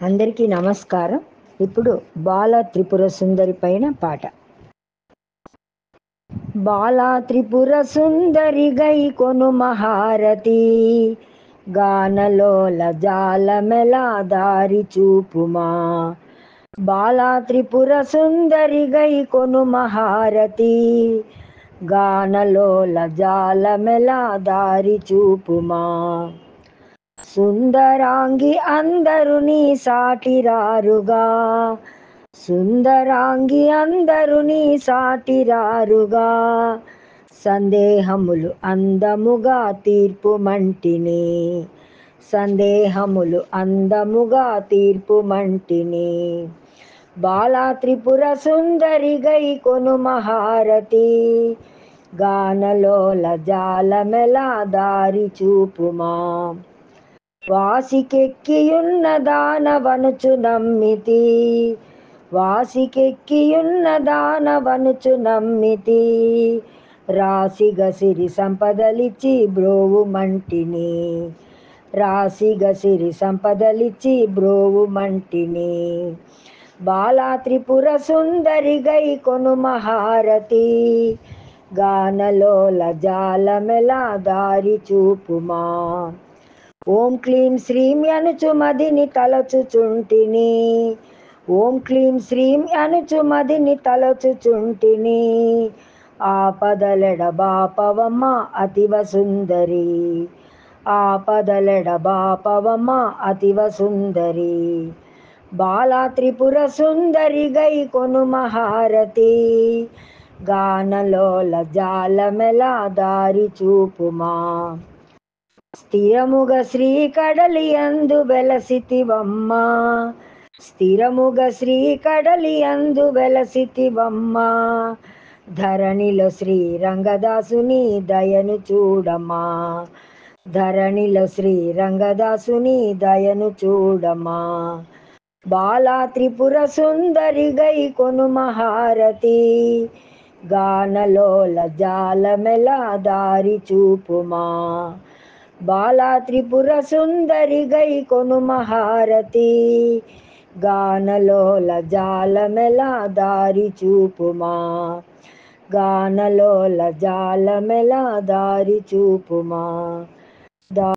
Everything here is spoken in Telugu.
అందరికీ నమస్కారం. ఇప్పుడు బాల త్రిపుర సుందరి పైన పాట. బాలా త్రిపుర సుందరి గై కొను మహారతి, గానలోల జాలమెలా దారి చూపుమా. బాలా త్రిపుర సుందరి గై కొను మహారతి, గానలోల జాలమెలా దారి చూపుమా. సుందరాంగి అందరు నీ సాటిరారుగా, సుందరాంగి అందరు నీ సాటిరారుగా, సందేహములు అందముగా తీర్పుమంటిని, సందేహములు అందముగా తీర్పుమంటిని. బాలా త్రిపుర సుందరి గై కొను మహారతి, గానలోల జాలమెలా దారి చూపుమా. వాసికెక్కియున్న దానవనుచు నమ్మితి, వాసికెక్కియున్న దానవనుచు నమ్మితి, రాశిగ సిరి సంపదలిచ్చి బ్రోవుమంటిని, రాశిగ సిరి సంపదలిచ్చి బ్రోవుమంటిని. బాలా త్రిపుర సుందరి గై కొను మహారతి, గానలోల జాలమెలా దారి చూపుమా. ఓం క్లీం శ్రీం అనుచు మదిని తలచుచుంటిని, ఓం క్లీం శ్రీం అనుచు మదిని తలచుచుంటిని, ఆపదలెడ బాపవమ్మ అతివ సుందరి, ఆపదలెడ బాపవమ్మ అతివ సుందరి. బాలా త్రిపుర సుందరి గై కొను మహారతి, గానలోల జాలమెలా దారి చూపుమా. స్థిరముగ శ్రీ కడలి యందు వెలసితివమ్మ, స్థిరముగ శ్రీ కడలి యందు వెలసితివమ్మ, ధరణిలో శ్రీ రంగదాసుని దయను చూడమా, ధరణిలో శ్రీ రంగదాసుని దయను చూడమా. బాలా త్రిపుర సుందరి గై కొను మహారతి, గానలోల జాలమెలా దారి చూపుమా. బాలా త్రిపుర సుందరి గై కొను మహారతి, గానలోల జాలమెలా దారి చూపుమా, గానలోల జాలమెలా దారి చూపుమా.